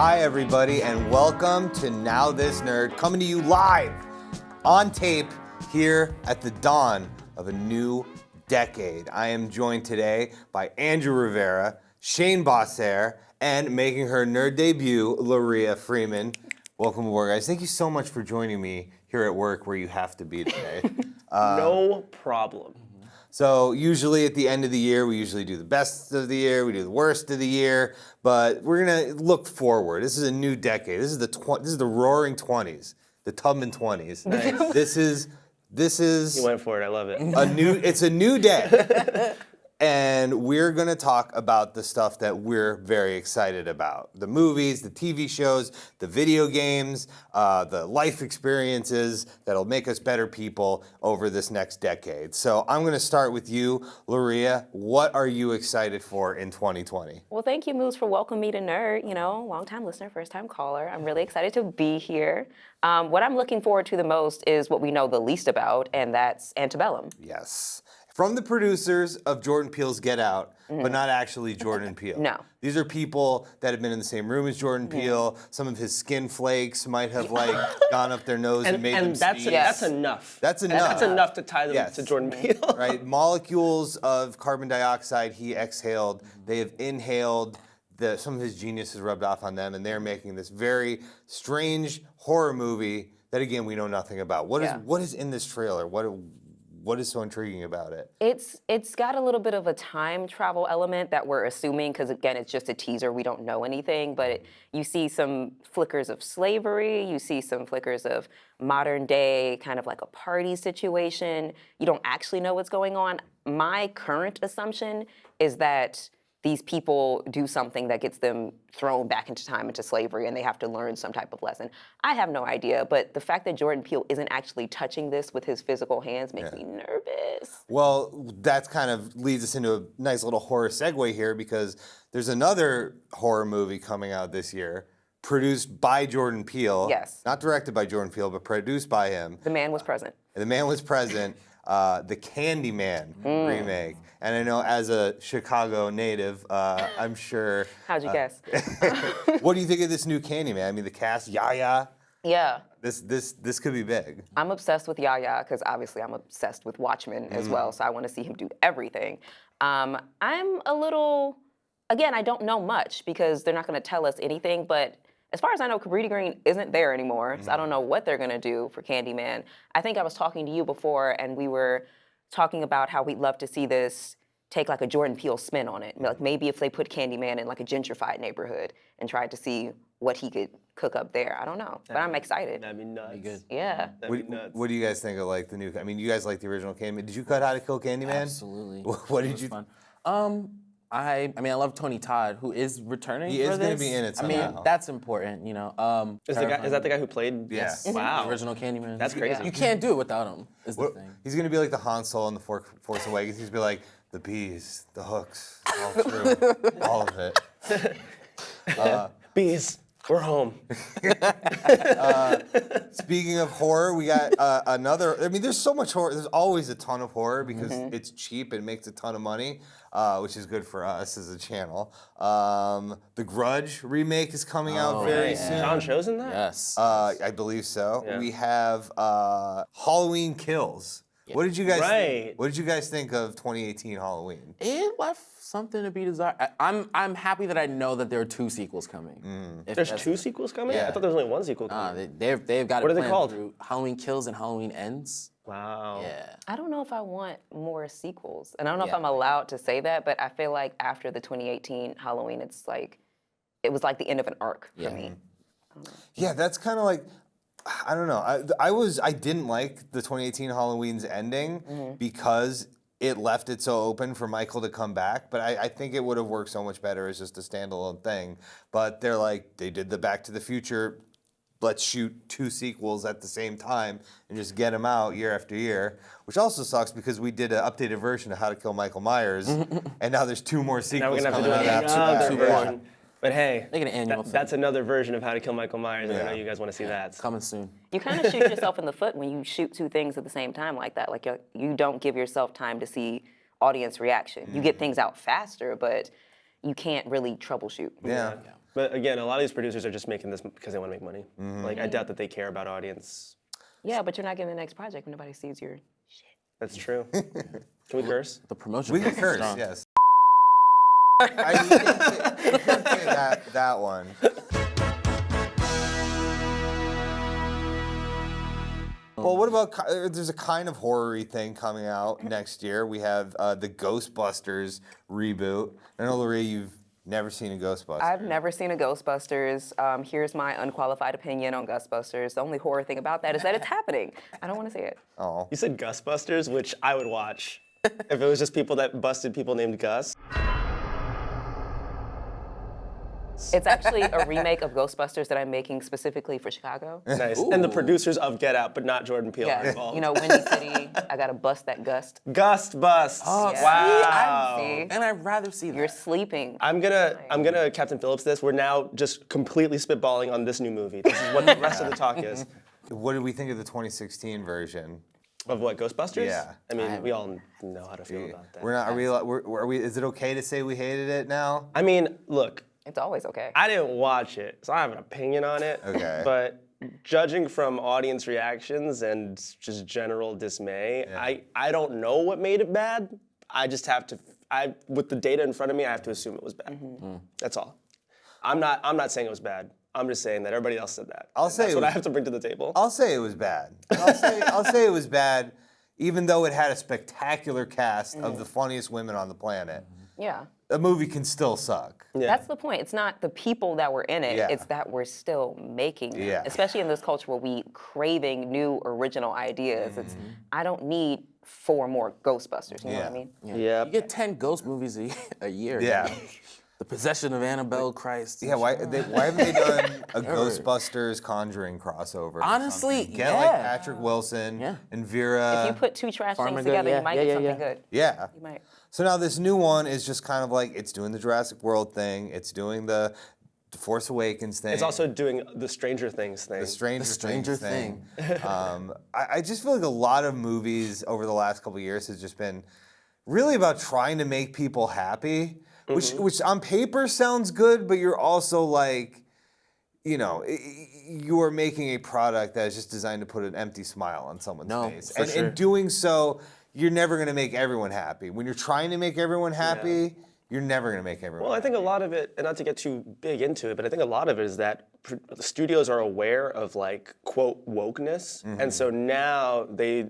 Hi, everybody, and welcome to NowThis Nerd, coming to you live on tape here at the dawn of a new decade. I am joined today by Andrew Rivera, Shane Bossaire, and making her nerd debut, Laria Freeman. Welcome aboard, guys. Thank you so much for joining me here at work where you have to be today. No problem. So usually at the end of the year, we usually do the best of the year, we do the worst of the year, but we're gonna look forward. This is a new decade. This is the roaring 20s, the Tubman 20s. Nice. This is You went for it. I love it. it's a new day. And we're gonna talk about the stuff that we're very excited about. The movies, the TV shows, the video games, the life experiences that'll make us better people over this next decade. So I'm gonna start with you, Laria. What are you excited for in 2020? Well, thank you, Moose, for welcoming me to Nerd. You know, long-time listener, first-time caller. I'm really excited to be here. What I'm looking forward to the most is what we know the least about, and that's Antebellum. Yes. From the producers of Jordan Peele's Get Out, but not actually Jordan Peele. No. These are people that have been in the same room as Jordan Peele. Some of his skin flakes might have gone up their nose and made them that's sneeze. that's enough. That's enough. That's enough to tie them to Jordan Peele. Right? Molecules of carbon dioxide he exhaled. They have inhaled. Some of his genius has rubbed off on them, and they're making this very strange horror movie that, again, we know nothing about. What is in this trailer? What is so intriguing about it? It's got a little bit of a time travel element that we're assuming, because again, it's just a teaser. We don't know anything, but you see some flickers of slavery. You see some flickers of modern day, kind of like a party situation. You don't actually know what's going on. My current assumption is that these people do something that gets them thrown back into time, into slavery, and they have to learn some type of lesson. I have no idea, but the fact that Jordan Peele isn't actually touching this with his physical hands makes me nervous. Well, that kind of leads us into a nice little horror segue here, because there's another horror movie coming out this year, produced by Jordan Peele. Yes. Not directed by Jordan Peele, but produced by him. The man was present. The man was present. The CANDYMAN remake. And I know as a Chicago native, I'm sure. How'd you guess? What do you think of this new CANDYMAN? I mean, the cast, Yaya. Yeah. This could be big. I'm obsessed with Yaya because obviously I'm obsessed with Watchmen as well, so I want to see him do everything. I'm a little, again, I don't know much because they're not going to tell us anything, but as far as I know, Cabrini Green isn't there anymore, so I don't know what they're going to do for CANDYMAN. I think I was talking to you before, and we were talking about how we'd love to see this take like a Jordan Peele spin on it. Like maybe if they put CANDYMAN in like a gentrified neighborhood and tried to see what he could cook up there. I don't know, but I'm excited. That'd be nuts. That'd be good. Yeah. That'd be nuts. What do you guys think of like the new? I mean, you guys like the original CANDYMAN. Did you cut How to Kill CANDYMAN? Absolutely. What did It was you? fun. I mean, I love Tony Todd, who is returning. He for is gonna this. be in it I mean, somehow. that's important, you know. Is that the guy who played? Yes. Wow. The original Candyman? That's crazy. You can't do it without him. Is the thing. He's gonna be like the Han Solo in the Force Awakens. He's gonna be like the bees, the hooks, all true, all of it. Bees, we're home. Speaking of horror, we got another. I mean, there's so much horror. There's always a ton of horror because it's cheap and makes a ton of money, which is good for us as a channel. The Grudge remake is coming out very soon. John Cho's in that? Yes. I believe so. Yeah. We have Halloween Kills. What did you guys? Right. What did you guys think of 2018 Halloween? It left something to be desired. I'm happy that I know that there are 2 sequels coming. If There's that's- 2 sequels coming? Yeah. I thought there was only 1 sequel coming. They've got What it are they planned called? through Halloween Kills and Halloween Ends. Wow. Yeah. I don't know if I want more sequels. And I don't know if Yeah. I'm allowed to say that, but I feel like after the 2018 Halloween, it was like the end of an arc for me. Yeah, that's kind of like, I don't know. I didn't like the 2018 Halloween's ending because it left it so open for Michael to come back. But I think it would have worked so much better as just a standalone thing. But they did the Back to the Future. Let's shoot 2 sequels at the same time and just get them out year after year, which also sucks because we did an updated version of How to Kill Michael Myers, and now there's 2 more Now we're sequels going to have to coming do out after another that. version. But hey, Make it an annual film. that's another version of How to Kill Michael Myers, and I know Yeah. you guys want to see that. Coming soon. You kind of shoot yourself in the foot when you shoot 2 things at the same time like that. Like you don't give yourself time to see audience reaction. You get things out faster, but you can't really troubleshoot. Yeah. But again, a lot of these producers are just making this because they want to make money. Like, I doubt that they care about audience. Yeah, but you're not getting the next project when nobody sees your shit. That's true. Can we curse? The promotion. We can is curse, strong. yes. You can't say that one. Well, what about, there's a kind of horror-y thing coming out next year. We have the Ghostbusters reboot. I know, Loree, you've never seen a Ghostbusters. I've never seen a Ghostbusters. Here's my unqualified opinion on Ghostbusters. The only horror thing about that is that it's happening. I don't want to see it. Oh. You said Ghostbusters, which I would watch if it was just people that busted people named Gus. It's actually a remake of Ghostbusters that I'm making specifically for Chicago. Nice. And the producers of Get Out, but not Jordan Peele are Yeah, involved. you know, Windy City, I gotta bust that gust. Gust bust. Oh, Yeah. Wow. See? And I'd rather see that. You're sleeping. I'm gonna Captain Phillips this. We're now just completely spitballing on this new movie. This is what the rest of the talk is. What did we think of the 2016 version? Of what, Ghostbusters? Yeah. I mean, we all know how to feel about that. We're not. Are we? Is it okay to say we hated it now? I mean, look, It's always okay. I didn't watch it, so I have an opinion on it. Okay. But judging from audience reactions and just general dismay, I don't know what made it bad. I just have to, with the data in front of me, I have to assume it was bad. That's all. I'm not saying it was bad. I'm just saying that everybody else said that. I'll say that's it what I was- have to bring to the table. I'll say it was bad. I'll say it was bad, even though it had a spectacular cast of the funniest women on the planet. Yeah. A movie can still suck. That's the point. It's not the people that were in it, Yeah. it's that we're still making them. Yeah. Especially in this culture where we craving new original ideas. It's I don't need 4 more Ghostbusters, you know what I mean? Yeah. You get 10 ghost movies a year. Yeah. The Possession of Annabelle, Christ. Yeah, why haven't they done a Ghostbusters Conjuring crossover? or Honestly, something? Get like yeah. Patrick Wilson Yeah. and Vera. If you put 2 trash Farmiga, things together, yeah, you might yeah, get yeah, something yeah. good. Yeah. You might. So now this new one is just kind of like, it's doing the Jurassic World thing. It's doing the Force Awakens thing. It's also doing the Stranger Things thing. the Stranger, Stranger Things thing. I just feel like a lot of movies over the last couple of years has just been really about trying to make people happy, which on paper sounds good, but you're also like, you know, you are making a product that is just designed to put an empty smile on someone's face. for And sure. in doing so, you're never going to make everyone happy. When you're trying to make everyone happy, you're never going to make everyone Well, I happy. think a lot of it, and not to get too big into it, but I think a lot of it is that the studios are aware of like quote wokeness, and so now they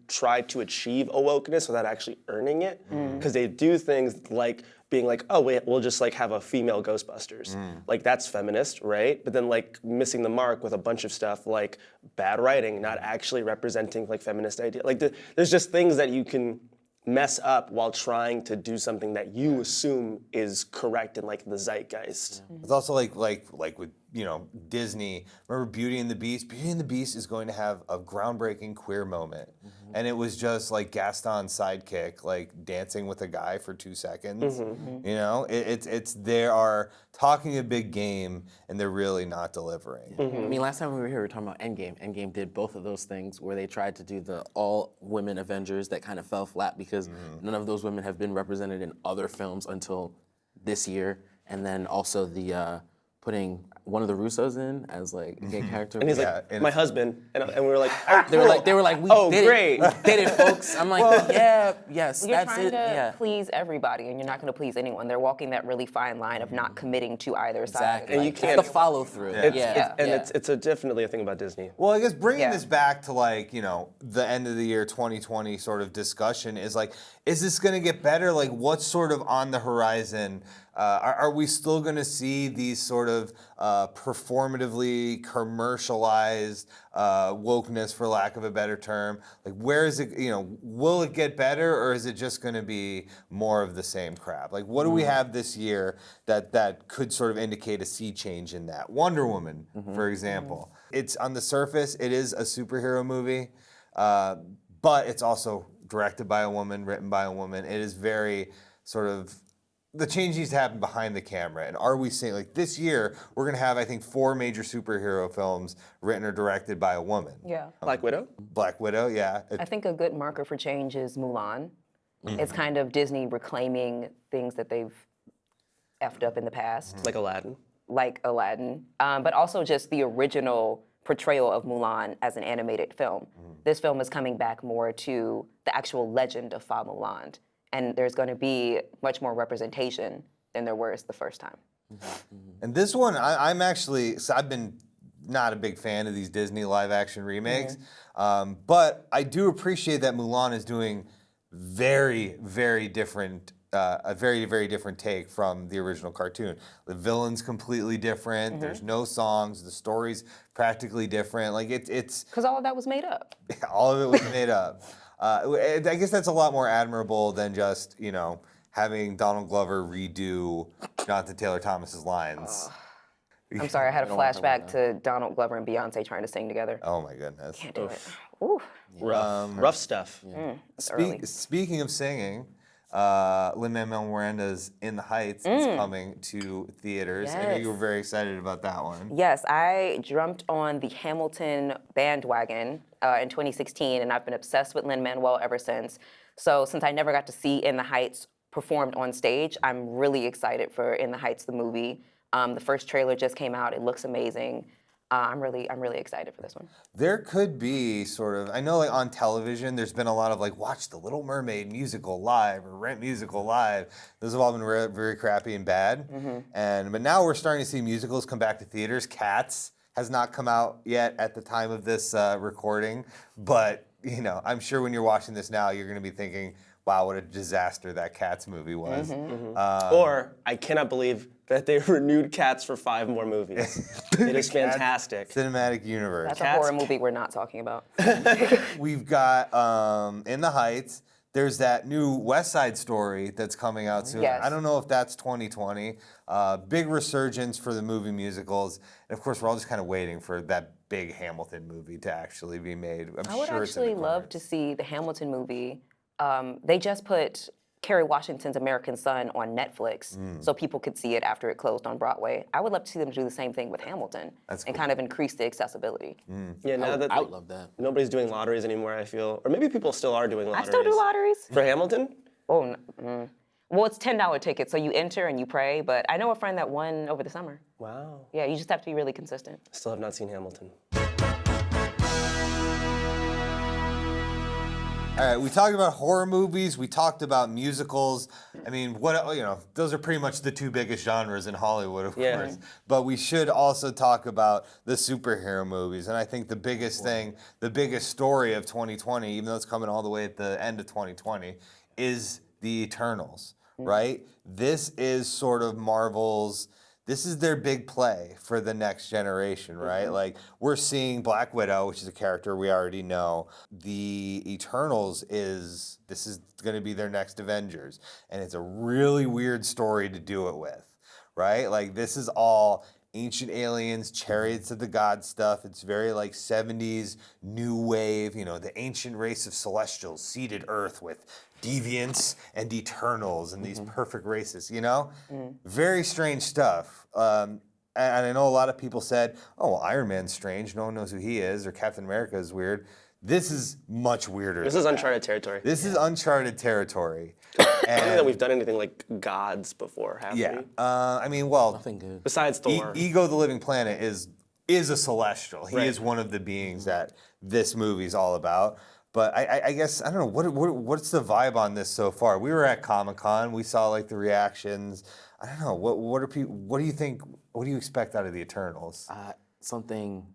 try to achieve a wokeness without actually earning it, because they do things like being like, oh wait, we'll just like have a female Ghostbusters, like that's feminist, right? But then like missing the mark with a bunch of stuff like bad writing, not actually representing like feminist idea. Like there's just things that you can mess up while trying to do something that you assume is correct in like the zeitgeist. It's also like with, you know, Disney. Remember Beauty and the Beast? Beauty and the Beast is going to have a groundbreaking queer moment. And it was just like Gaston's sidekick, like dancing with a guy for 2 seconds. You know, it's they are talking a big game and they're really not delivering. I mean, last time we were here, we were talking about Endgame. Endgame did both of those things where they tried to do the all-women Avengers that kind of fell flat because none of those women have been represented in other films until this year. And then also the putting one of the Russos in as like a gay character. And he's Yeah, like, my husband, and we were like, oh, They were like, we oh, did great. it. We did it, folks. I'm like, yeah, yes, You're that's trying it. to Yeah. please everybody, and you're not going to please anyone. They're walking that really fine line of not committing to either side. Exactly. And you Like, can't- the follow through. Yeah. It's definitely a thing about Disney. Well, I guess bringing Yeah. this back to like, you know, the end of the year 2020 sort of discussion is like, is this going to get better? Like, what's sort of on the horizon? Are we still going to see these sort of performatively commercialized wokeness, for lack of a better term? Like, where is it, you know, will it get better or is it just going to be more of the same crap? Like, what do we have this year that could sort of indicate a sea change in that? Wonder Woman, for example. It's on the surface, it is a superhero movie, but it's also directed by a woman, written by a woman. It is very sort of, the change needs to happen behind the camera. And are we seeing, like this year, we're gonna have, I think, 4 major superhero films written or directed by a woman. Yeah. Black Widow? Black Widow, yeah. I think a good marker for change is Mulan. It's kind of Disney reclaiming things that they've effed up in the past. Like Aladdin. like Aladdin, but also just the original portrayal of Mulan as an animated film. This film is coming back more to the actual legend of Fa Mulan, and there's going to be much more representation than there was the first time. And this one, I'm actually, so I've been not a big fan of these Disney live action remakes, but I do appreciate that Mulan is doing very, very different, a very, very different take from the original cartoon. The villain's completely different. There's no songs. The story's practically different. Like it's Because all of that was made up. all of it was made up. I guess that's a lot more admirable than just having Donald Glover redo Jonathan Taylor Thomas's lines. I'm sorry, I had a flashback to Donald Glover and Beyonce trying to sing together. Oh my goodness. Can't do it. Ooh, Rough stuff. it's early. Speaking of singing, Lin-Manuel Miranda's In the Heights is coming to theaters. I know you were very excited about that one. Yes, I jumped on the Hamilton bandwagon in 2016, and I've been obsessed with Lin-Manuel ever since. So since I never got to see In the Heights performed on stage, I'm really excited for In the Heights, the movie. The first trailer just came out. It looks amazing. I'm really excited for this one. There could be sort of, I know like on television, there's been a lot of like, watch The Little Mermaid musical live or Rent musical live. Those have all been very crappy and bad. But now we're starting to see musicals come back to theaters. Cats has not come out yet at the time of this recording, but I'm sure when you're watching this now, you're going to be thinking, wow, what a disaster that Cats movie was. Or I cannot believe that they renewed Cats for 5 more movies. It is fantastic. Cinematic universe. That's a horror movie we're not talking about. We've got In the Heights. There's that new West Side Story that's coming out soon. Yes. I don't know if that's 2020. Big resurgence for the movie musicals. And of course, we're all just kind of waiting for that big Hamilton movie to actually be made. I would sure actually love to see the Hamilton movie. They just put Kerry Washington's American Son on Netflix so people could see it after it closed on Broadway. I would love to see them do the same thing with Hamilton and kind of increase the accessibility. Yeah, now that I would love that. nobody's doing lotteries anymore, I feel. Or maybe people still are doing lotteries. I still do lotteries. For Hamilton? Oh, well, it's $10 tickets, so you enter and you pray, but I know a friend that won over the summer. Wow. Yeah, you just have to be really consistent. Still have not seen Hamilton. All right, we talked about horror movies. We talked about musicals. I mean, those are pretty much the 2 biggest genres in Hollywood, of course. But we should also talk about the superhero movies. And I think the biggest thing, the biggest story of 2020, even though it's coming all the way at the end of 2020, is the Eternals, right? This is sort of Marvel's. This is their big play for the next generation, right? Like, we're seeing Black Widow, which is a character we already know. The Eternals this is going to be their next Avengers. And it's a really weird story to do it with, right? Like, this is all ancient aliens, chariots of the gods stuff. It's very like 70s new wave, the ancient race of celestials seeded Earth with deviants and Eternals and these perfect races, Very strange stuff. And I know a lot of people said, oh, well, Iron Man's strange. No one knows who he is. Or Captain America is weird. This is much weirder. This is uncharted territory. This is uncharted territory. I don't think that we've done anything like gods before, have we? I mean, well, Nothing good. Besides Thor. Ego the Living Planet is a celestial. He is one of the beings that this movie's all about. But I guess, I don't know, what's the vibe on this so far? We were at Comic-Con. We saw like the reactions. I don't know. What do you think? What do you expect out of the Eternals? Something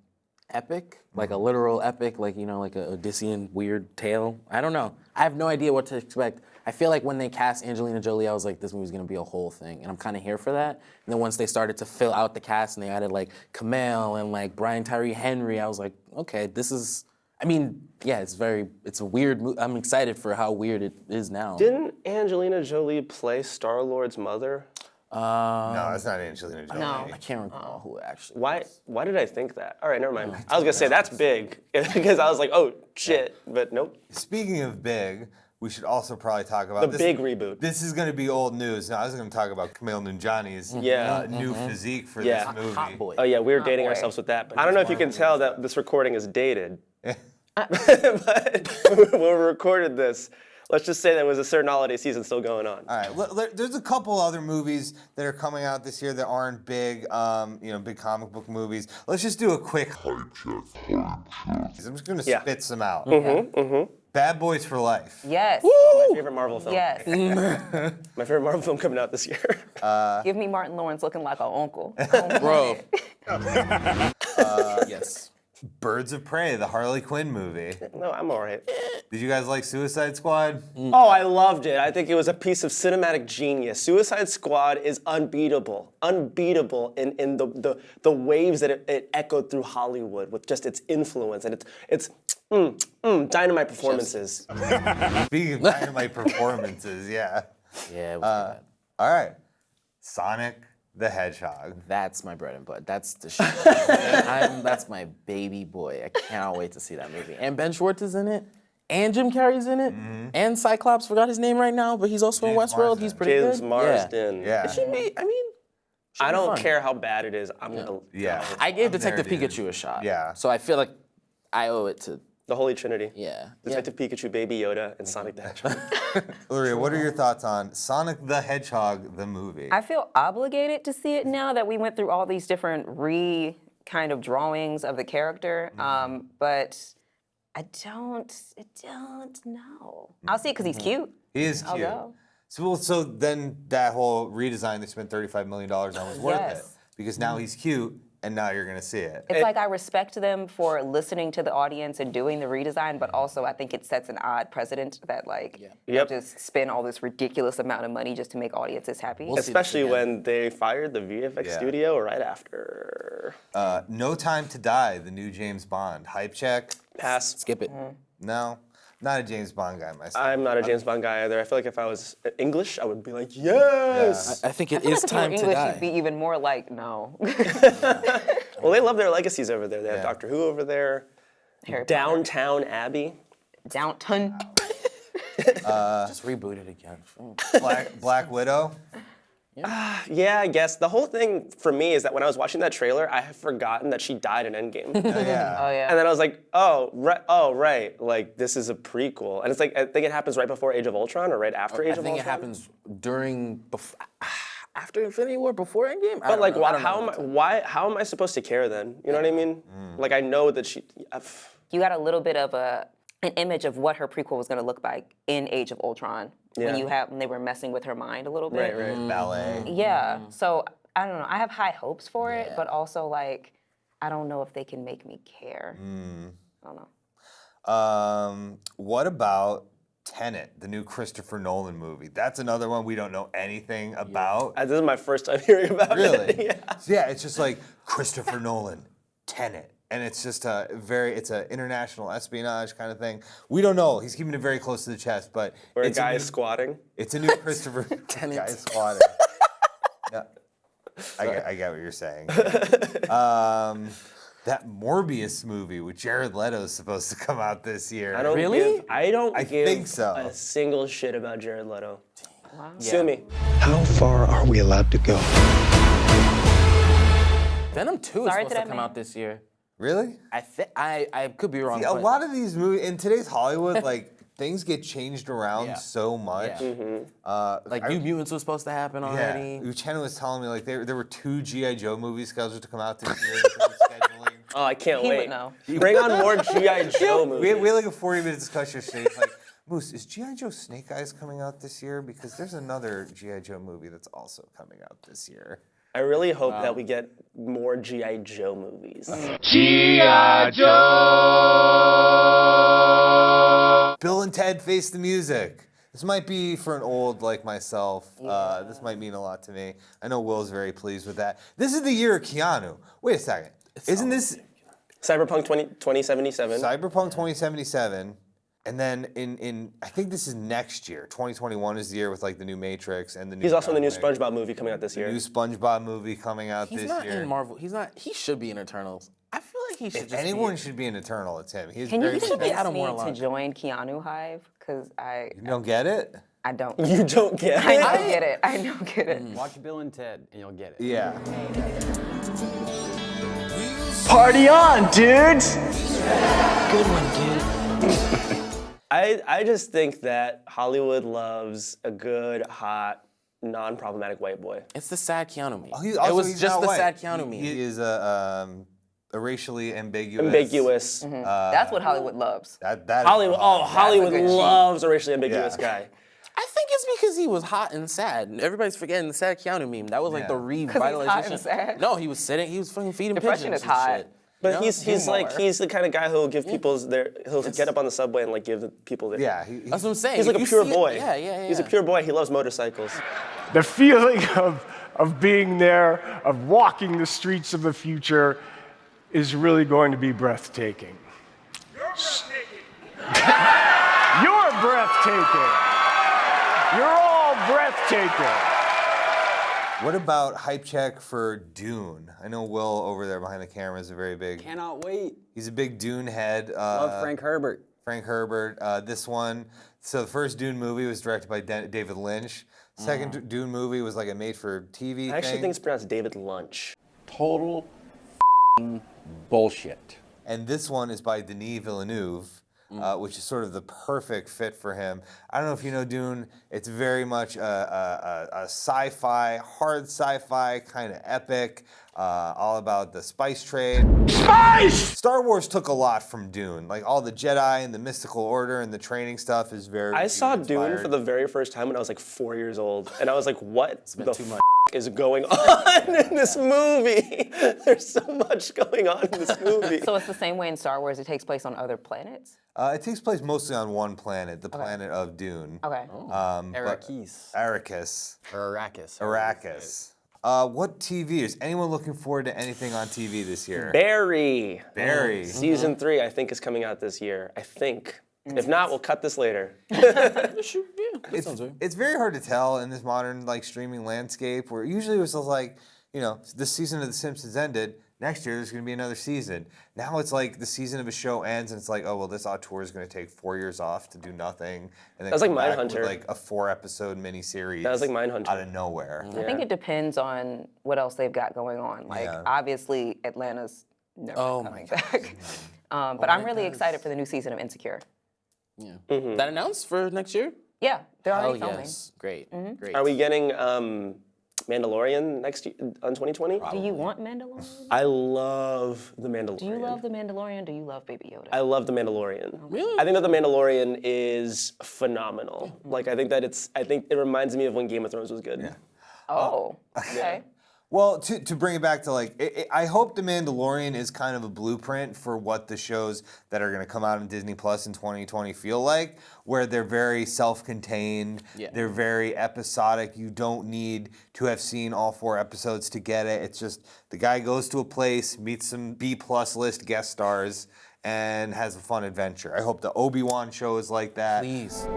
epic, like a literal epic, like like a Odyssean weird tale. I don't know. I have no idea what to expect. I feel like when they cast Angelina Jolie, I was like, this movie's gonna be a whole thing, and I'm kind of here for that. And then once they started to fill out the cast and they added like Kumail and like Brian Tyree Henry, I was like, okay, this is. I mean, yeah, it's a weird movie. I'm excited for how weird it is now. Didn't Angelina Jolie play Star-Lord's mother? No, it's not Angelina Jolie. No. I can't recall who it actually. Why did I think that? All right, never mind. I was gonna say that's big because I was like, oh shit, but nope. Speaking of big, we should also probably talk about The big reboot. This is going to be old news. Now, I was going to talk about Kumail Nanjiani's new physique for this movie. Hot boy. Oh yeah, we were dating boy. ourselves with that. But I don't know if you can tell that this recording is dated. But when we recorded this, Let's just say there was a certain holiday season still going on. All right, there's a couple other movies that are coming out this year that aren't big, big comic book movies. Let's just do a quick hype check. I'm just gonna spit some out. Bad Boys for Life. Yes. My favorite Marvel film. Yes. My favorite Marvel film coming out this year. Give me Martin Lawrence looking like an uncle. Bro. Yes. Birds of Prey, the Harley Quinn movie. No, I'm all right. Did you guys like Suicide Squad? Oh, I loved it. I think it was a piece of cinematic genius. Suicide Squad is unbeatable. Unbeatable in the waves that it echoed through Hollywood with just its influence and its dynamite performances. Speaking of dynamite performances, yeah. Yeah, it was bad. All right, Sonic the Hedgehog. That's my bread and butter. That's the shit. That's my baby boy. I cannot wait to see that movie. And Ben Schwartz is in it. And Jim Carrey's in it. And Cyclops, forgot his name right now, but he's also in James Westworld. Marsden. He's pretty James good. Marsden. Yeah. It should be, I don't fun. care how bad it is. I'm gonna. Yeah. I gave I'm Detective there, dude. Pikachu a shot. Yeah. So I feel like I owe it to, The Holy Trinity. yeah. Detective Pikachu, Baby Yoda, and Sonic the Hedgehog. Luria, what are your thoughts on Sonic the Hedgehog, the movie? I feel obligated to see it now that we went through all these different kind of drawings of the character, but I don't know. I'll see it because he's cute. He is I'll cute. go. So then that whole redesign they spent $35 million on was worth it. Yes. Because now he's cute, and now you're going to see it. It's like I respect them for listening to the audience and doing the redesign, but also I think it sets an odd precedent that Yep. just spend all this ridiculous amount of money just to make audiences happy. Especially when they fired the VFX Yeah. studio right after. No Time to Die, the new James Bond. Hype check? Pass. Skip it. No. Not a James Bond guy myself. I'm not a James Bond guy either. I feel like if I was English, I would be like, yes. I think it I feel is like if you were time to English, die. you'd be even more like, no. Well, they love their legacies over there. They have Yeah. Doctor Who over there. Harry Potter. Downtown Abbey. Downton. Just reboot it again. Black Widow? Yeah, I guess. The whole thing for me is that when I was watching that trailer, I had forgotten that she died in Endgame. Oh, yeah. Oh yeah. And then I was like, oh, right, like this is a prequel. And it's like, I think it happens right before Age of Ultron or right after Age I of Ultron. think it happens after Infinity War, before Endgame? But like, how am I supposed to care then? You know what I mean? Like I know that she, You got a little bit of an image of what her prequel was going to look like in Age of Ultron when they were messing with her mind a little bit. right. Ballet. Yeah. So I don't know. I have high hopes for it, but also like I don't know if they can make me care. I don't know. What about Tenet, the new Christopher Nolan movie? That's another one we don't know anything about. This is my first time hearing about Really? it. Yeah. Yeah, it's just like Christopher Nolan, Tenet. And it's just it's an international espionage kind of thing. We don't know. He's keeping it very close to the chest, but Where a it's guy new, is squatting. It's a new Christopher Tenet. guy squatting. Yeah. I get what you're saying. That Morbius movie with Jared Leto is supposed to come out this year. I don't I give think so. a single shit about Jared Leto. Wow. Sue me. How far are we allowed to go? Venom 2 is Sorry supposed to to that come man. out this year. Really? I could be wrong. See, a but lot of these movies in today's Hollywood, like things get changed around Yeah. so much. Yeah. Like New Mutants was supposed to happen already. Yeah, Uchenna was telling me like there were 2 G.I. Joe movies scheduled to come out this year. because of scheduling. Oh, I can't He wait. would know. Bring on more G.I. Joe movies. We had like a 40-minute discussion yesterday. It's like, Moose, is G.I. Joe Snake Eyes coming out this year? Because there's another G.I. Joe movie that's also coming out this year. I really hope that we get more G.I. Joe movies. Bill and Ted Face the Music. This might be for an old like myself. This might mean a lot to me. I know Will's very pleased with that. This is the year of Keanu. Wait a second. Isn't this Cyberpunk 2077. Cyberpunk 2077? And then I think this is next year. 2021 is the year with like the new Matrix and the new. He's also in the new John Wick. SpongeBob movie coming out this year. New SpongeBob movie coming out He's this not year. in Marvel. He should be in Eternals. I feel like he should If just anyone should be an Eternal, it's him. He's Can you very. convince Adam me Warlock. to join Keanu Hive? Because I You don't get it? don't. You don't get I it? don't get it. I don't get it. Watch Bill and Ted, and you'll get it. Yeah. Party on, dudes! I just think that Hollywood loves a good, hot, non-problematic white boy. It's the sad Keanu meme. Oh, It was he's just not the white. sad Keanu meme. He is a racially ambiguous. Ambiguous. That's what Hollywood loves. That Hollywood. Oh, Hollywood good cheat. loves a racially ambiguous Yeah. guy. I think it's because he was hot and sad. Everybody's forgetting the sad Keanu meme. That was like the Yeah. revitalization. hot and sad? No, he was fucking feeding Depression pigeons is and hot. shit. But You know? he's the kind of guy who'll give he'll get up on the subway and like give the people their. Yeah, That's what I'm saying. He's like If a you pure see it- boy. Yeah. He's a pure boy. He loves motorcycles. The feeling of being there, of walking the streets of the future, is really going to be breathtaking. You're breathtaking. You're all breathtaking. What about hype check for Dune? I know Will over there behind the camera is a very big. Cannot wait. He's a big Dune head. Love Frank Herbert. Frank Herbert. This one, so the first Dune movie was directed by David Lynch. Second Dune movie was like a made-for-TV I actually thing. think it's pronounced David Lunch. Total bullshit. And this one is by Denis Villeneuve, which is sort of the perfect fit for him. I don't know if you know Dune. It's very much a sci-fi, hard sci-fi, kind of epic, all about the spice trade. Spice! Star Wars took a lot from Dune. Like all the Jedi and the mystical order and the training stuff is very I saw Dune Dune-inspired. for the very first time when I was like 4 years old, and I was like, "What the f- is going on in this movie? There's so much going on in this movie." So it's the same way in Star Wars. It takes place on other planets. It takes place mostly on one planet, the planet of Dune. Okay. But- Arrakis. Arrakis. Or Arrakis. Arrakis. What TV? Is anyone looking forward to anything on TV this year? Barry. Barry. Season 3, I think, is coming out this year. I think. If not, we'll cut this later. It's very hard to tell in this modern like streaming landscape where usually it was just like, you know, this season of The Simpsons ended. Next year there's going to be another season. Now it's like the season of a show ends and it's like, oh well, this auteur is going to take 4 years off to do nothing, and then That's like come back Mindhunter. with like a 4-episode miniseries. That was like Mindhunter. out of nowhere. I think it depends on what else they've got going on. Like, Yeah. obviously, Atlanta's never coming back. But I'm really excited for the new season of Insecure. Yeah. That announced for next year? Yeah, they're Oh already filming. yes, great, great. Are we getting Mandalorian next year, on 2020? Do you want Mandalorian? I love The Mandalorian. Do you love the Mandalorian? Do you love Baby Yoda? I love The Mandalorian. Really? I think that The Mandalorian is phenomenal. Like, I think it reminds me of when Game of Thrones was good. oh, okay. Well, to bring it back to like, I hope The Mandalorian is kind of a blueprint for what the shows that are going to come out on Disney Plus in 2020 feel like, where they're very self-contained, they're very episodic. You don't need to have seen all 4 episodes to get it. It's just the guy goes to a place, meets some B-plus list guest stars, and has a fun adventure. I hope the Obi-Wan show is like that. Please.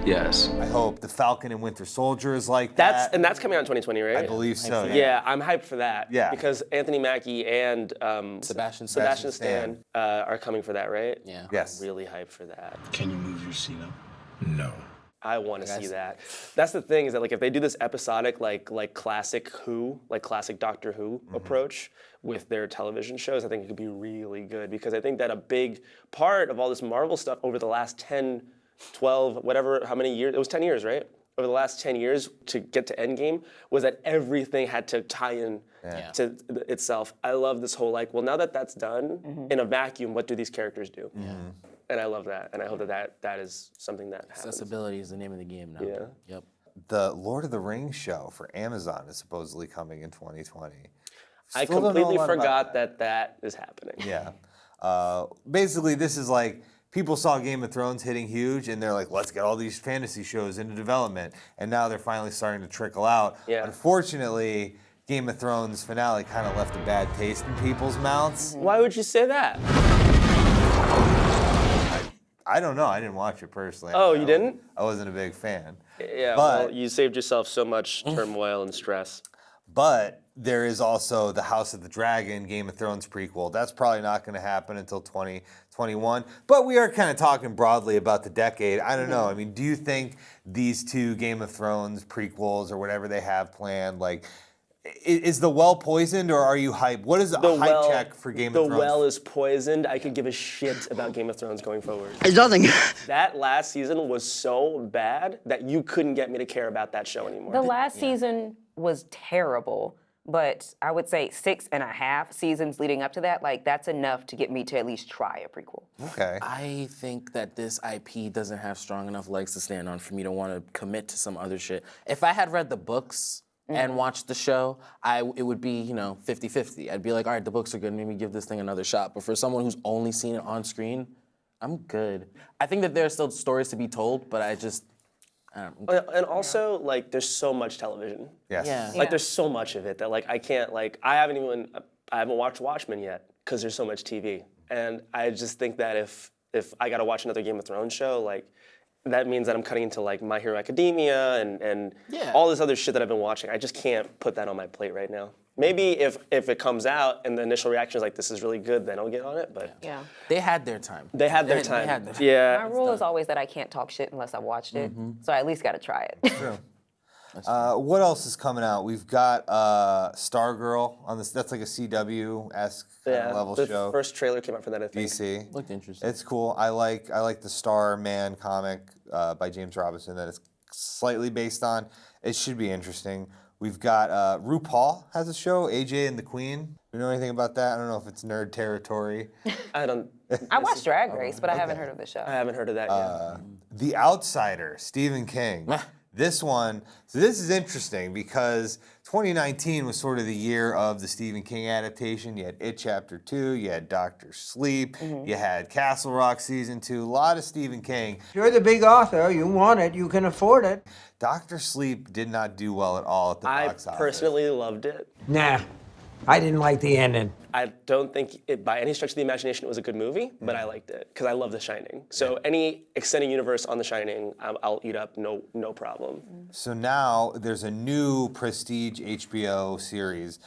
Yes. I hope the Falcon and Winter Soldier is like that. That's coming out in 2020, right? I believe so. Yeah, I'm hyped for that. Yeah. Because Anthony Mackie and Sebastian Stan are coming for that, right? Yeah. Yes. I'm really hyped for that. Can you move your seat up? No. I want to see that. That's the thing, is that like if they do this episodic like classic Who, like classic Doctor Who approach with their television shows, I think it could be really good, because I think that a big part of all this Marvel stuff over the last 10, 12, whatever, how many years, it was 10 years, right? Over the last 10 years to get to Endgame was that everything had to tie in to itself. I love this whole like, well, now that that's done, in a vacuum, what do these characters do? And I love that, and I hope that is something that happens. Accessibility is the name of the game now. Yeah. Yep. The Lord of the Rings show for Amazon is supposedly coming in 2020. I Still don't know a completely lot about forgot that is happening. Yeah. Basically, this is like people saw Game of Thrones hitting huge, and they're like, let's get all these fantasy shows into development. And now they're finally starting to trickle out. Yeah. Unfortunately, Game of Thrones finale kind of left a bad taste in people's mouths. Why would you say that? I don't know. I didn't watch it personally. Oh, you didn't? I wasn't a big fan. Yeah, But- well, you saved yourself so much turmoil and stress. But there is also the House of the Dragon Game of Thrones prequel. That's probably not going to happen until 2021. But we are kind of talking broadly about the decade. I don't know. I mean, do you think these 2 Game of Thrones prequels or whatever they have planned, like, is the well poisoned or are you hype? What is the hype check for Game of Thrones? The well is poisoned. I could give a shit about Game of Thrones going forward. It doesn't. That last season was so bad that you couldn't get me to care about that show anymore. The last season was terrible, but I would say 6.5 seasons leading up to that, like that's enough to get me to at least try a prequel. Okay. I think that this IP doesn't have strong enough legs to stand on for me to want to commit to some other shit. If I had read the books and watched the show, it would be, 50-50. I'd be like, all right, the books are good, maybe give this thing another shot. But for someone who's only seen it on screen, I'm good. I think that there are still stories to be told, but I don't know. And also, like, there's so much television. Yes. Yeah. Like, there's so much of it that, like, I can't, like, I haven't watched Watchmen yet because there's so much TV. And I just think that if I got to watch another Game of Thrones show, like, that means that I'm cutting into, like, My Hero Academia and all this other shit that I've been watching. I just can't put that on my plate right now. Maybe if it comes out and the initial reaction is like, this is really good, then I'll get on it, but... Yeah. They had their time. They had their time. My Yeah. rule is always that I can't talk shit unless I watched it, so I at least got to try it. True. What else is coming out? We've got Stargirl on this. That's like a CW-esque level the show. first trailer came out for that, I think. DC. Looked interesting. It's cool. I like the Starman comic by James Robinson that it's slightly based on. It should be interesting. We've got RuPaul has a show, AJ and the Queen. You know anything about that? I don't know if it's nerd territory. I don't... I watched Drag Race, but I haven't heard of the show. I haven't heard of that yet. The Outsider, Stephen King. This one, so this is interesting because 2019 was sort of the year of the Stephen King adaptation. You had It Chapter 2, you had Dr. Sleep, you had Castle Rock Season 2, a lot of Stephen King. You're the big author. You want it. You can afford it. Dr. Sleep did not do well at all at the box office. I personally loved it. Nah, I didn't like the ending. I don't think it, by any stretch of the imagination, it was a good movie, but I liked it because I love The Shining. So any extended universe on The Shining, I'll eat up, no problem. So now there's a new prestige HBO series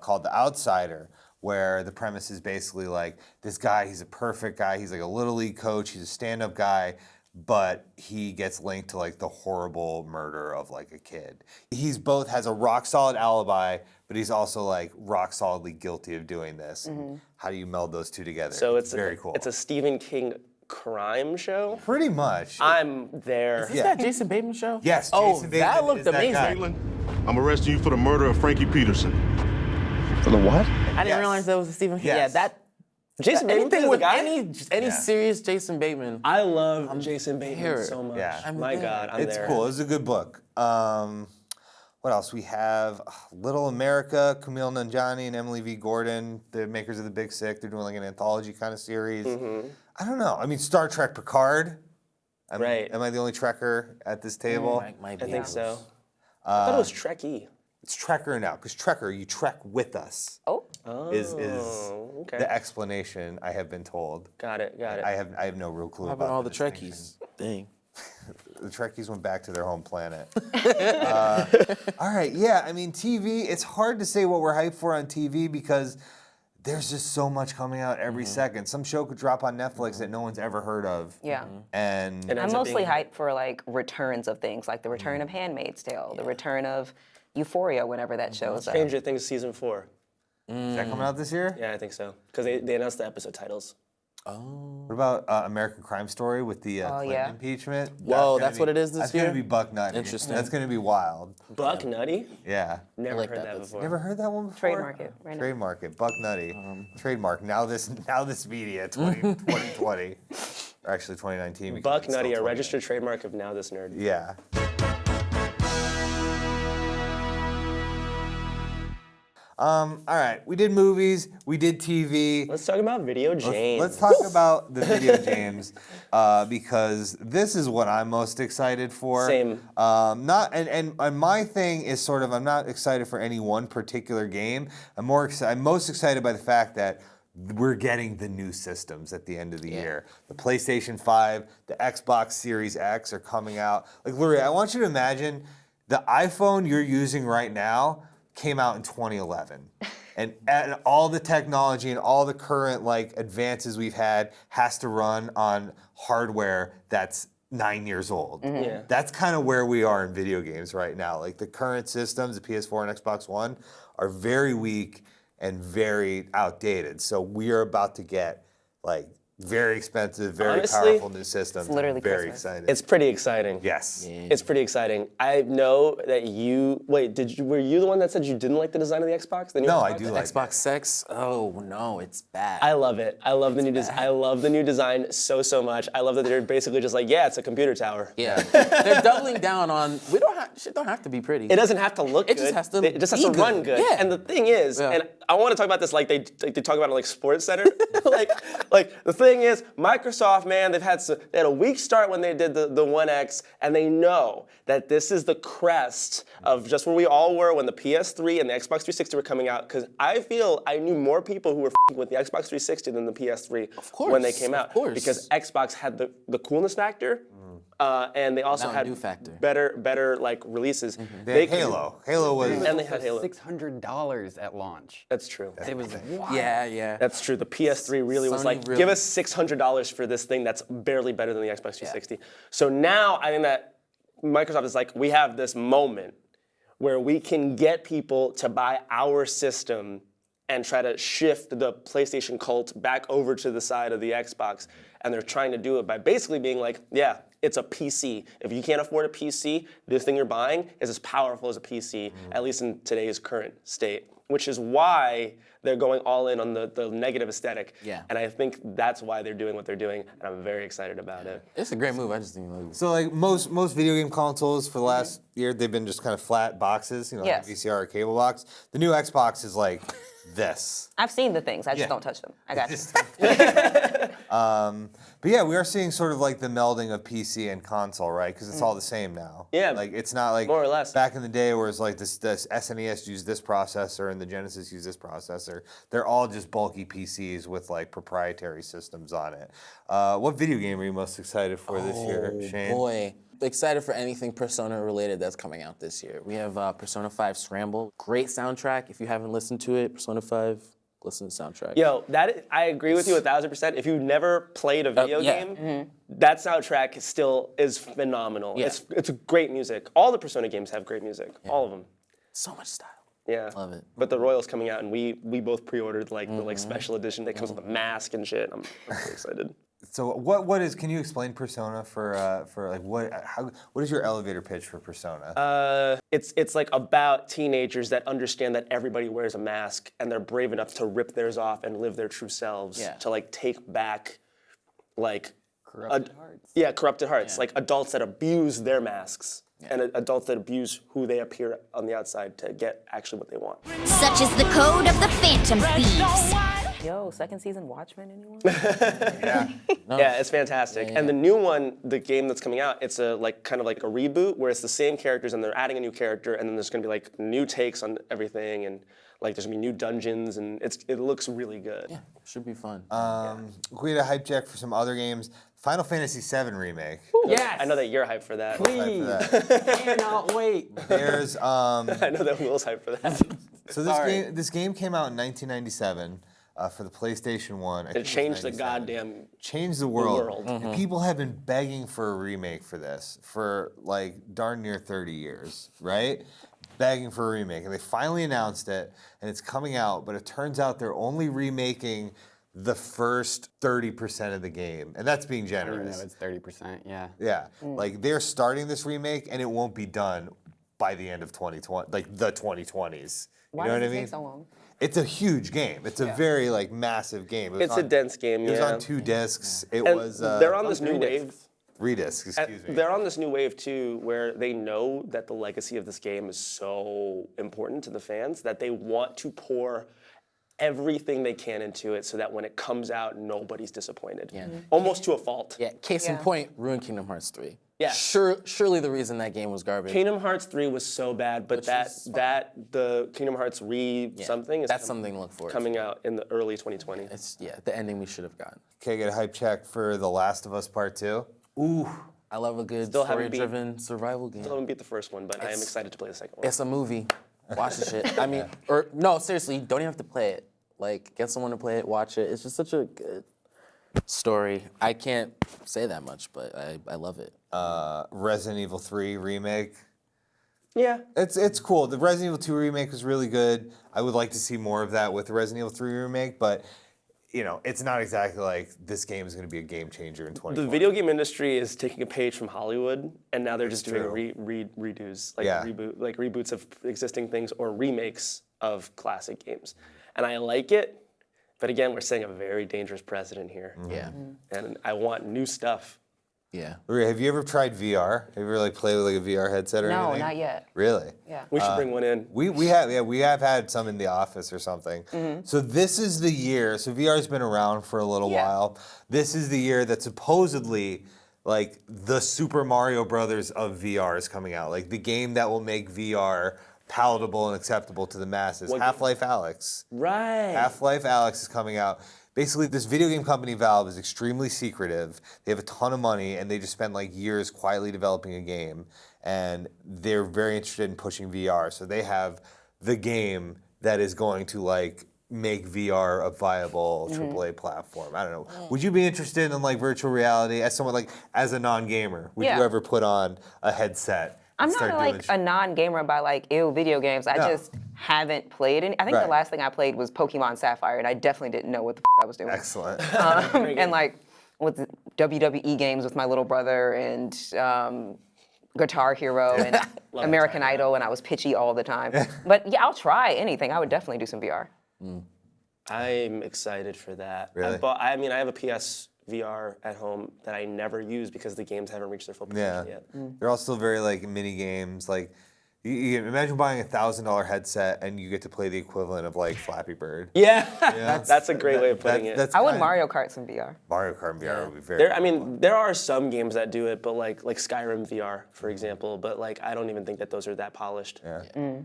called The Outsider, where the premise is basically like this guy, he's a perfect guy, he's like a little league coach, he's a stand-up guy, but he gets linked to like the horrible murder of like a kid. He's both has a rock solid alibi, but he's also like rock solidly guilty of doing this. And how do you meld those two together? So it's very cool. It's a Stephen King crime show. Pretty much. I'm there. Is that Jason Bateman show? Yes, Oh, Jason Bateman that looked is that guy. amazing. I'm arresting you for the murder of Frankie Peterson. For the what? I didn't Yes. realize that was a Stephen King. Yes. Yeah, that. Jason Bateman Anything is with the guy? any serious Jason Bateman. I love Jason Bateman there. so much. Yeah. My God, I'm It's there. cool. It's a good book. What else? We have Little America, Kumail Nanjiani and Emily V. Gordon, the makers of The Big Sick. They're doing like an anthology kind of series. I don't know. I mean, Star Trek Picard. Right. Am I the only Trekker at this table? I think so. I thought it was Trekkie. It's Trekker now, because Trekker, you trek with us, Oh, is okay. the explanation I have been told. Got it. I have no real clue How about about all the distinction. Trekkies? Dang. The Trekkies went back to their home planet. All right, yeah, I mean, TV, it's hard to say what we're hyped for on TV because there's just so much coming out every second. Some show could drop on Netflix that no one's ever heard of. yeah. And It I'm ends up mostly being- hyped for like returns of things, like the return of Handmaid's Tale, the return of Euphoria whenever that shows up. Stranger Things season 4. is that coming out this year? Yeah, I think so. Because they announced the episode titles. What about American Crime Story with the Clinton yeah. impeachment? Whoa, gonna that's be- what it is this That's year? gonna be buck nutty. Interesting. That's gonna be wild. Buck Nutty? Yeah. Never like heard that. that before. Never heard that one before? Trademark it right now. Trademark it. Buck nutty. Trademark. Now this media 2020. Or actually 2019. because Buck it's still Nutty, a 20. registered trademark of NowThis Nerd. Yeah. All right, we did movies, we did TV. Let's talk about video games. Let's talk about the video games because this is what I'm most excited for. Same. And my thing is sort of I'm not excited for any one particular game. I'm most excited by the fact that we're getting the new systems at the end of the year. The PlayStation 5, the Xbox Series X are coming out. Like, Lurie, I want you to imagine the iPhone you're using right now came out in 2011. And all the technology and all the current like advances we've had has to run on hardware that's 9 years old. Yeah. That's kind of where we are in video games right now. Like the current systems, the PS4 and Xbox One, are very weak and very outdated. So we are about to get like very expensive, very Honestly, powerful new systems. it's literally I'm very Christmas. excited. It's pretty exciting. Yes. It's pretty exciting. I know that were you the one that said you didn't like the design of the Xbox? The new No, Xbox? I do like Xbox Sex? Oh no, it's bad. I love it. I love the new design. I love the new design so much. I love that they're basically just like, yeah, it's a computer tower. Yeah, they're doubling down on. Shit don't have to be pretty. It doesn't have to look It good. just has to It just has be to run good. good. Yeah. And the thing is, Yeah. and I want to talk about this like they talk about it like Sports Center. like the thing is, Microsoft, man, they had a weak start when they did the One X, and they know that this is the crest of just where we all were when the PS3 and the Xbox 360 were coming out. Because I feel I knew more people who were with the Xbox 360 than the PS3 when they came out. Of course. Because Xbox had the coolness factor. And they also Mountain had Dew factor. better like releases. They had Halo. Halo was. And they had Halo. $600 at launch. That's true. It was wild. Yeah. That's true. The PS3 really was Sony like, really- give us $600 for this thing that's barely better than the Xbox 360. So now I think that Microsoft is like, we have this moment where we can get people to buy our system and try to shift the PlayStation cult back over to the side of the Xbox. And they're trying to do it by basically being like, yeah, it's a PC. If you can't afford a PC, this thing you're buying is as powerful as a PC, at least in today's current state, which is why they're going all in on the negative aesthetic. Yeah. And I think that's why they're doing what they're doing, and I'm very excited about it. It's a great move. I just didn't like it. So like most video game consoles for the last year, they've been just kind of flat boxes, like Yes. a VCR or cable box. The new Xbox is like this. I've seen the things. I just Yeah. don't touch them. I got you. But yeah, we are seeing sort of like the melding of PC and console, right? Because it's all the same now. Yeah, Like it's not like more or less. back in the day where it's like this SNES used this processor and the Genesis used this processor. They're all just bulky PCs with like proprietary systems on it. What video game are you most excited for this year, Shane? Boy, excited for anything Persona related that's coming out this year. We have Persona 5 Scramble. Great soundtrack. If you haven't listened to it, Persona 5, listen to the soundtrack. Yo, I agree with you 1,000%. If you've never played a video yeah. game, that soundtrack is phenomenal. Yeah. It's great music. All the Persona games have great music. All of them. So much style. Yeah. Love it. But the Royal's coming out, and we both pre-ordered like the special edition that comes with a mask and shit. I'm so excited. So what is? Can you explain Persona for like what is your elevator pitch for Persona? It's like about teenagers that understand that everybody wears a mask, and they're brave enough to rip theirs off and live their true selves. Yeah. To like take back, like Corrupted hearts. Yeah, corrupted hearts. Like adults that abuse their masks. And adults that abuse who they appear on the outside to get actually what they want. Such is the code of the Phantom Thieves. Yo, second season Watchmen, anyone? Yeah. Yeah, it's fantastic. And the new one, the game that's coming out, it's a like kind of like a reboot where it's the same characters and they're adding a new character, and then there's gonna be like new takes on everything, and like there's gonna be new dungeons, and it looks really good. Yeah, should be fun. We had a hype check for some other games. Final Fantasy VII Remake. Yes. I know that you're hyped for that. Please. Cannot wait. There's I know that Will's hyped for that. so this game came out in 1997 for the PlayStation 1. I think It was changed the 97. goddamn Changed the world. world. And people have been begging for a remake for this for like darn near 30 years, right? Begging for a remake. And they finally announced it, and it's coming out, but it turns out they're only remaking the first 30% of the game. And that's being I don't know, generous. it's 30%, yeah. Yeah. Like they're starting this remake, and it won't be done by the end of 2020, like the 2020s. Why you know does what I it mean? take so long? It's a huge game. It's a very like massive game. It was It's a dense game, It was yeah. on 2 discs. It And was they're on this new wave. 3 discs. Excuse me. They're on this new wave too, where they know that the legacy of this game is so important to the fans that they want to pour everything they can into it so that when it comes out, nobody's disappointed. Yeah. Almost to a fault. Yeah, case in Yeah. point, ruined Kingdom Hearts 3. Yeah. Surely the reason that game was garbage. Kingdom Hearts 3 was so bad, but the Kingdom Hearts something is That's something to look forward to. coming out in the early 2020. It's the ending we should have gotten. Okay, get a hype check for The Last of Us Part 2. Ooh, I love a good Still haven't story-driven survival game. Still haven't beat the first one, but I am excited to play the second one. It's a movie. Watch the shit. I mean, or no, seriously, you don't even have to play it. Like, get someone to play it, watch it. It's just such a good. Story. I can't say that much, but I love it. Resident Evil 3 remake. Yeah. It's cool. The Resident Evil 2 remake was really good. I would like to see more of that with the Resident Evil 3 remake, but it's not exactly like this game is going to be a game changer in 2020. The video game industry is taking a page from Hollywood, and now they're just doing redos, reboots of existing things or remakes of classic games. And I like it, but again, we're setting a very dangerous precedent here. Yeah. And I want new stuff. Yeah. Maria, have you ever tried VR? Have you ever played with a VR headset or anything? No, not yet. Really? Yeah. We should bring one in. We have had some in the office or something. So this is the year. So VR's been around for a little while. This is the year that supposedly the Super Mario Brothers of VR is coming out. Like the game that will make VR palatable and acceptable to the masses. Half-Life Alyx. Right. Half-Life Alyx is coming out. Basically, this video game company, Valve, is extremely secretive. They have a ton of money, and they just spend years quietly developing a game. And they're very interested in pushing VR. So they have the game that is going to make VR a viable AAA platform. I don't know. Would you be interested in virtual reality as someone as a non-gamer? Would you ever put on a headset? I'm not a non-gamer by ew video games. I just haven't played any. I think the last thing I played was Pokemon Sapphire, and I definitely didn't know what the I was doing. Excellent. And with WWE games with my little brother and Guitar Hero and American Idol, and I was pitchy all the time. But yeah, I'll try anything. I would definitely do some VR. I'm excited for that. Really? I have a PS VR at home that I never use because the games haven't reached their full potential yet. They're all still very mini games. You imagine buying a $1,000 headset and you get to play the equivalent of Flappy Bird. Yeah, that's a great way of putting it. I would Mario Kart some VR. Mario Kart VR would be very cool. There are some games that do it, but like Skyrim VR, for example, but I don't even think that those are that polished. Yeah.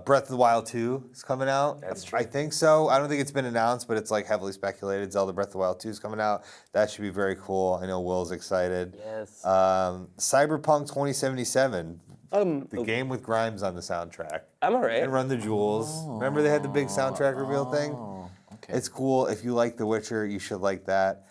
Breath of the Wild 2 is coming out. That's true. I think so. I don't think it's been announced, but it's heavily speculated. Zelda Breath of the Wild 2 is coming out. That should be very cool. I know Will's excited. Yes. Cyberpunk 2077. The game with Grimes on the soundtrack. I'm alright. And Run the Jewels. Remember they had the big soundtrack reveal thing? Okay. It's cool. If you like The Witcher, you should like that.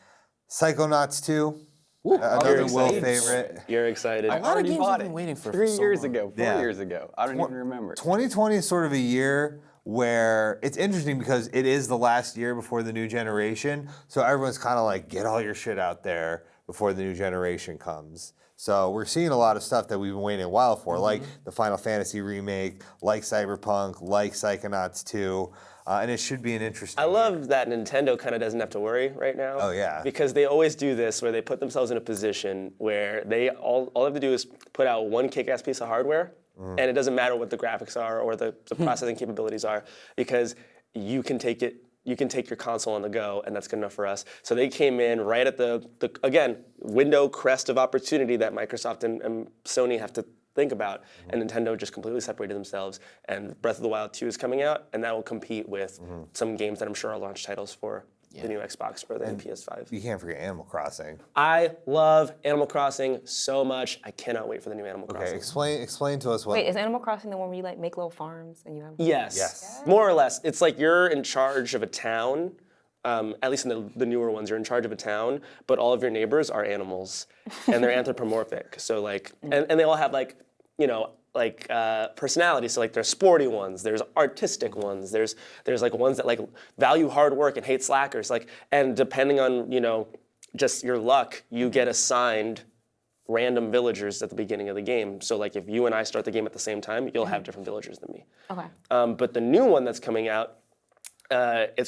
Psychonauts 2. Another Will favorite. You're excited. I already bought it waiting for 3 so years long. ago, 4 years ago. I don't even remember. 2020 is sort of a year where it's interesting because it is the last year before the new generation. So everyone's kind of get all your shit out there before the new generation comes. So we're seeing a lot of stuff that we've been waiting a while for, like the Final Fantasy remake, like Cyberpunk, like Psychonauts 2. And it should be an interesting I love that Nintendo kind of doesn't have to worry right now. Oh, yeah. Because they always do this where they put themselves in a position where they all they have to do is put out one kick-ass piece of hardware, and it doesn't matter what the graphics are or the processing capabilities are, because you can take your console on the go, and that's good enough for us. So they came in right at the again, window crest of opportunity that Microsoft and Sony have to think about, and Nintendo just completely separated themselves, and Breath of the Wild 2 is coming out, and that will compete with some games that I'm sure are launch titles for the new Xbox or the PS5. You can't forget Animal Crossing. I love Animal Crossing so much. I cannot wait for the new Animal Crossing. Okay, explain to us what... Wait, is Animal Crossing the one where you make little farms and you have... Yes. More or less. It's you're in charge of a town. At least in the newer ones, you're in charge of a town, but all of your neighbors are animals, and they're anthropomorphic. So and they all have personalities. So there's sporty ones, there's artistic ones, there's ones that value hard work and hate slackers. And depending on just your luck, you get assigned random villagers at the beginning of the game. So if you and I start the game at the same time, you'll have different villagers than me. Okay. But the new one that's coming out, I think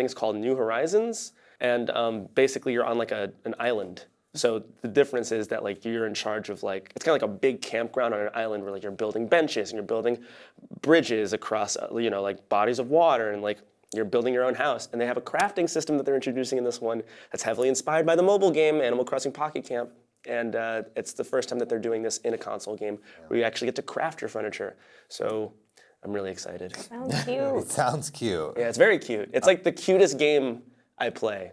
it's called New Horizons, and basically you're on an island. So the difference is that you're in charge of it's kind of like a big campground on an island where you're building benches and you're building bridges across bodies of water, and you're building your own house. And they have a crafting system that they're introducing in this one that's heavily inspired by the mobile game Animal Crossing Pocket Camp. And it's the first time that they're doing this in a console game where you actually get to craft your furniture. So I'm really excited. Sounds cute. It sounds cute. Yeah, it's very cute. It's the cutest game I play.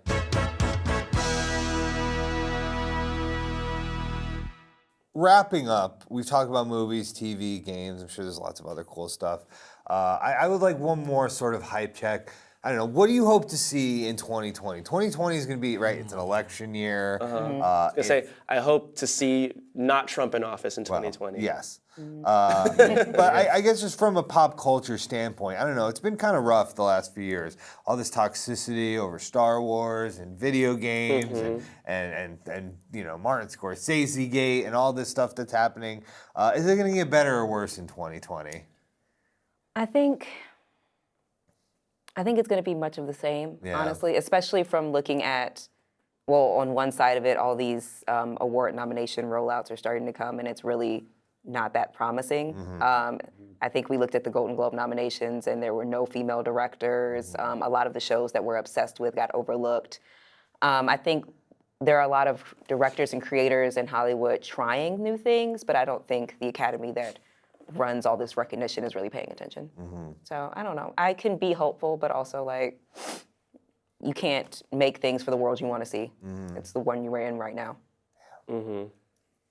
Wrapping up, we've talked about movies, TV, games. I'm sure there's lots of other cool stuff. I would like one more sort of hype check. I don't know. What do you hope to see in 2020? 2020 is going to be, right, it's an election year. I was gonna say, I hope to see not Trump in office in 2020. Yes. But I guess just from a pop culture standpoint, I don't know, it's been kind of rough the last few years. All this toxicity over Star Wars and video games and you know, Martin Scorsese gate and all this stuff that's happening. Is it going to get better or worse in 2020? I think it's going to be much of the same, honestly, especially from looking at, well, on one side of it, all these award nomination rollouts are starting to come, and it's really not that promising. I think we looked at the Golden Globe nominations, and there were no female directors. A lot of the shows that we're obsessed with got overlooked. I think there are a lot of directors and creators in Hollywood trying new things, but I don't think the Academy that runs all this recognition is really paying attention. So I don't know. I can be hopeful, but also like, you can't make things for the world you want to see. It's the one you're in right now.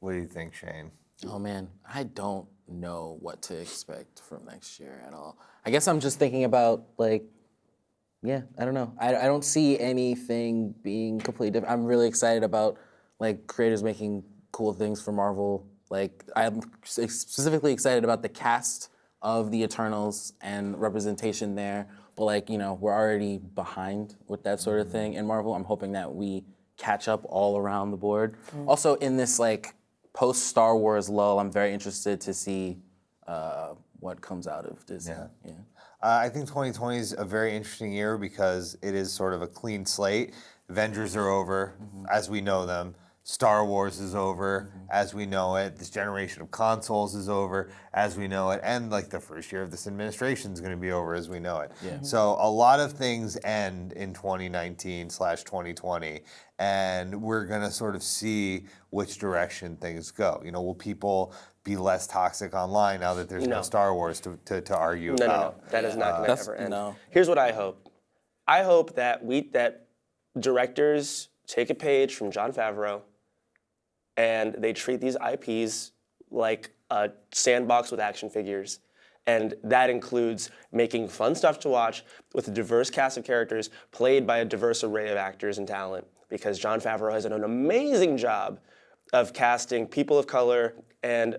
What do you think, Shane? Oh man, I don't know what to expect from next year at all. I guess I'm just thinking about like, yeah, I don't know. I don't see anything being completely different. I'm really excited about like creators making cool things for Marvel. Like, I'm specifically excited about the cast of the Eternals and representation there. But like, you know, we're already behind with that sort of thing in Marvel. I'm hoping that we catch up all around the board. Also, in this like post-Star Wars lull, I'm very interested to see what comes out of Disney. I think 2020 is a very interesting year because it is sort of a clean slate. Avengers are over as we know them. Star Wars is over as we know it. This generation of consoles is over as we know it. And like the first year of this administration is going to be over as we know it. So a lot of things end in 2019/2020. And we're going to sort of see which direction things go. You know, will people be less toxic online now that there's no Star Wars to argue about? No. That is not going to ever end. Here's what I hope. I hope that that directors take a page from Jon Favreau and they treat these IPs like a sandbox with action figures. And that includes making fun stuff to watch with a diverse cast of characters played by a diverse array of actors and talent. Because Jon Favreau has done an amazing job of casting people of color and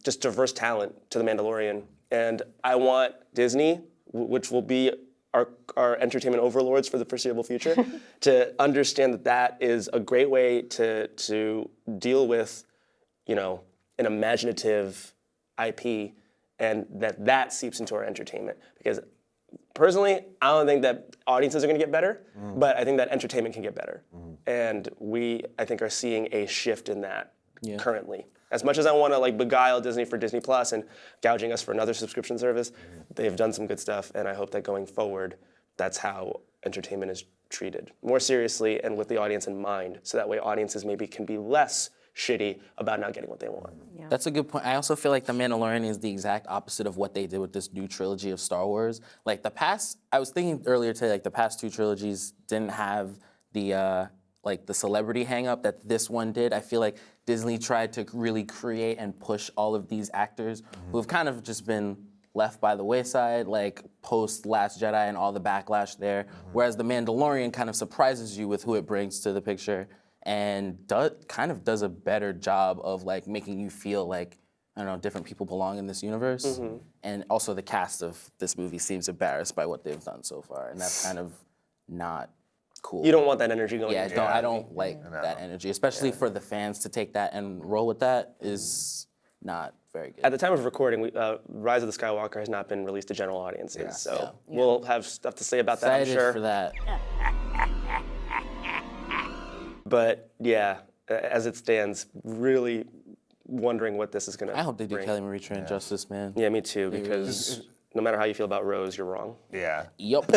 just diverse talent to The Mandalorian. And I want Disney, which will be our entertainment overlords for the foreseeable future, to understand that that is a great way to deal with, you know, an imaginative IP, and that seeps into our entertainment. Because personally, I don't think that audiences are going to get better, but I think that entertainment can get better. And we, I think, are seeing a shift in that currently. As much as I want to like beguile Disney for Disney Plus and gouging us for another subscription service, they've done some good stuff, and I hope that going forward, that's how entertainment is treated more seriously and with the audience in mind, so that way audiences maybe can be less shitty about not getting what they want. That's a good point. I also feel like The Mandalorian is the exact opposite of what they did with this new trilogy of Star Wars. Like the past, I was thinking earlier today, like the past two trilogies didn't have the like the celebrity hang up that this one did. I feel like Disney tried to really create and push all of these actors who have kind of just been left by the wayside, like post Last Jedi and all the backlash there. Whereas The Mandalorian kind of surprises you with who it brings to the picture and kind of does a better job of like making you feel like, I don't know, different people belong in this universe. And also the cast of this movie seems embarrassed by what they've done so far, and that's kind of not cool. You don't want that energy going. I don't like that energy, especially for the fans to take that and roll with that is not very good. At the time of recording, Rise of the Skywalker has not been released to general audiences, so we'll have stuff to say about that, I'm sure. For that. But yeah, as it stands, really wondering what this is going to I hope they do Kelly Marie Tran justice, man. Yeah, me too, because no matter how you feel about Rose, you're wrong. Yep.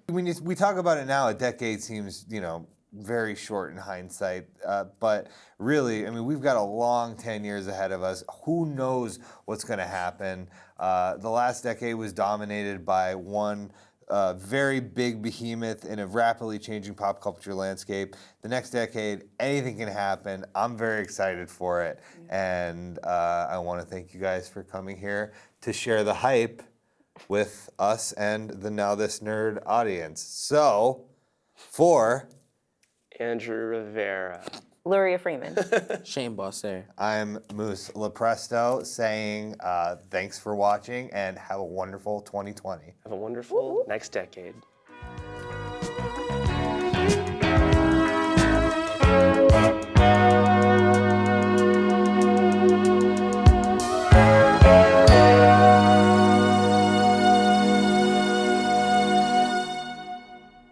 When we talk about it now, a decade seems, you know, very short in hindsight. But really, I mean, we've got a long 10 years ahead of us. Who knows what's going to happen? The last decade was dominated by one very big behemoth in a rapidly changing pop culture landscape. The next decade, anything can happen. I'm very excited for it. And I want to thank you guys for coming here to share the hype with us and the Now This Nerd audience. So, for Andrew Rivera. Luria Freeman. Shane Bossé. I'm Moose Lepresto saying thanks for watching and have a wonderful 2020. Have a wonderful next decade.